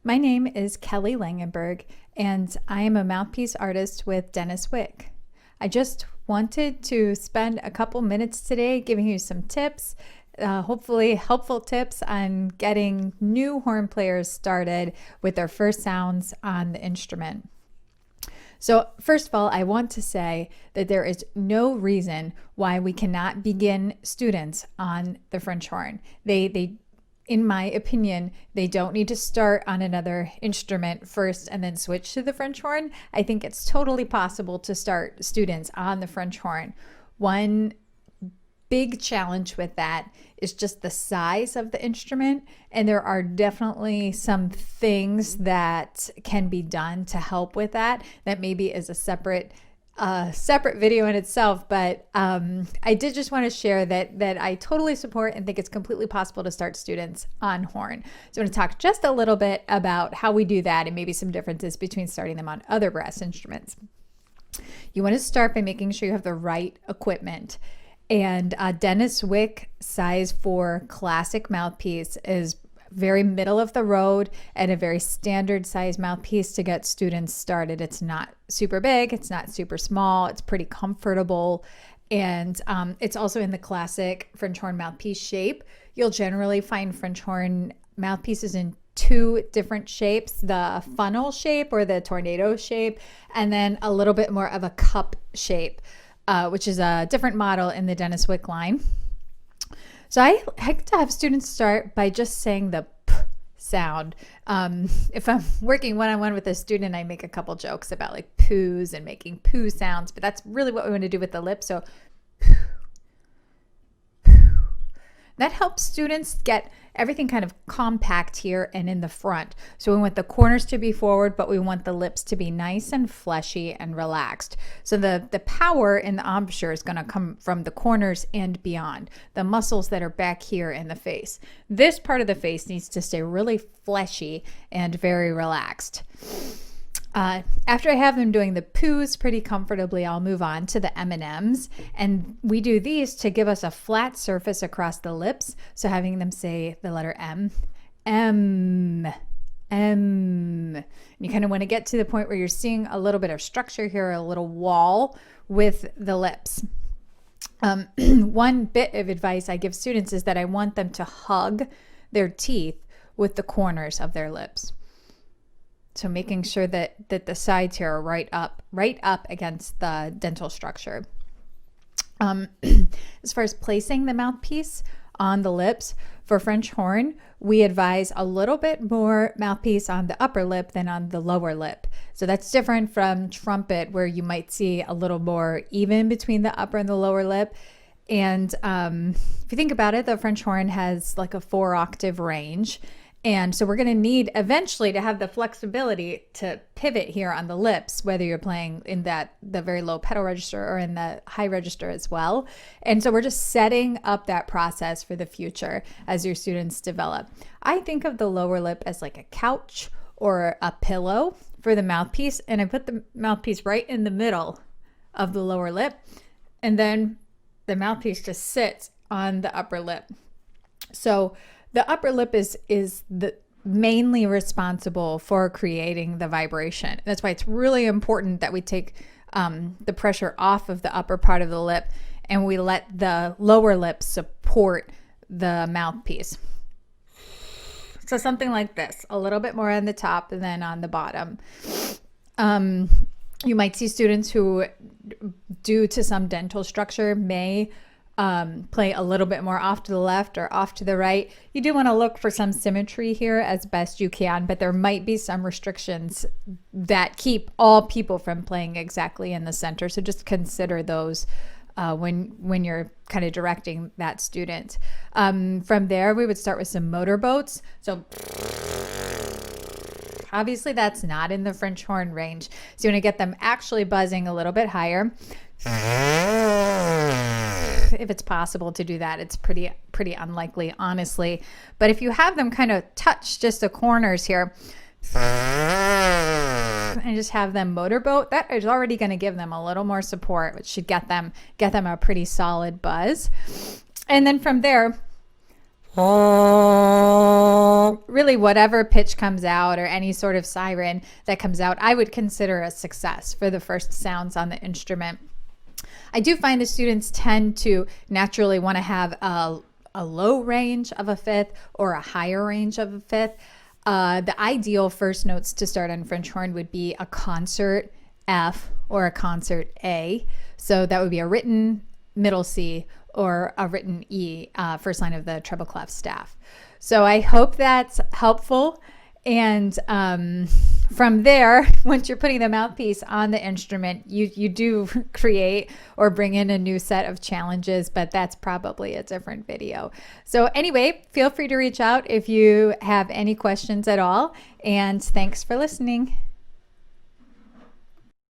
My name is Kelly Langenberg, and I am a mouthpiece artist with Dennis Wick. I just wanted to spend a couple minutes today giving you some tips, hopefully helpful tips on getting new horn players started with their first sounds on the instrument. So first of all, I want to say that there is no reason why we cannot begin students on the French horn. In my opinion, they don't need to start on another instrument first and then switch to the French horn. I think it's totally possible to start students on the French horn. One big challenge with that is just the size of the instrument, and there are definitely some things that can be done to help with that maybe is a separate video in itself, but I did just want to share that I totally support and think it's completely possible to start students on horn. So I'm going to talk just a little bit about how we do that and maybe some differences between starting them on other brass instruments. You want to start by making sure you have the right equipment. And Dennis Wick size 4 classic mouthpiece is very middle of the road and a very standard size mouthpiece to get students started. It's not super big, it's not super small, it's pretty comfortable, and it's also in the classic French horn mouthpiece shape. You'll generally find French horn mouthpieces in two different shapes, the funnel shape or the tornado shape, and then a little bit more of a cup shape, which is a different model in the Dennis Wick line. So I like to have students start by just saying the p sound. If I'm working one-on-one with a student, I make a couple jokes about like poos and making poo sounds, but that's really what we want to do with the lips. So that helps students get everything kind of compact here and in the front. So we want the corners to be forward, but we want the lips to be nice and fleshy and relaxed. So the power in the embouchure is going to come from the corners and beyond, the muscles that are back here in the face. This part of the face needs to stay really fleshy and very relaxed. After I have them doing the poos pretty comfortably, I'll move on to the M&Ms, and we do these to give us a flat surface across the lips. So having them say the letter M, M, M. You kind of want to get to the point where you're seeing a little bit of structure here, a little wall with the lips. One bit of advice I give students is that I want them to hug their teeth with the corners of their lips. So making sure that the sides here are right up against the dental structure. As far as placing the mouthpiece on the lips, for French horn, we advise a little bit more mouthpiece on the upper lip than on the lower lip. So that's different from trumpet, where you might see a little more even between the upper and the lower lip. And if you think about it, the French horn has like a 4-octave range. And so we're going to need eventually to have the flexibility to pivot here on the lips, whether you're playing in the very low pedal register or in the high register as well. And so we're just setting up that process for the future as your students develop. I think of the lower lip as like a couch or a pillow for the mouthpiece, and I put the mouthpiece right in the middle of the lower lip, and then the mouthpiece just sits on the upper lip. So the upper lip is the mainly responsible for creating the vibration. That's why it's really important that we take the pressure off of the upper part of the lip and we let the lower lip support the mouthpiece. So something like this, a little bit more on the top and then on the bottom. You might see students who, due to some dental structure, may play a little bit more off to the left or off to the right. You do want to look for some symmetry here as best you can, but there might be some restrictions that keep all people from playing exactly in the center. So just consider those when you're kind of directing that student. From there, we would start with some motorboats. So obviously that's not in the French horn range. So you want to get them actually buzzing a little bit higher. If it's possible to do that, it's pretty unlikely, honestly. But if you have them kind of touch just the corners here and just have them motorboat, that is already going to give them a little more support, which should get them a pretty solid buzz. And then from there, Really, whatever pitch comes out or any sort of siren that comes out, I would consider a success for the first sounds on the instrument. I do find the students tend to naturally want to have a low range of a fifth or a higher range of a fifth. The ideal first notes to start on French horn would be a concert F or a concert A. So that would be a written middle C or a written E, first line of the treble clef staff. So I hope that's helpful. And from there, once you're putting the mouthpiece on the instrument, you do create or bring in a new set of challenges, but that's probably a different video. So anyway, feel free to reach out if you have any questions at all. And thanks for listening.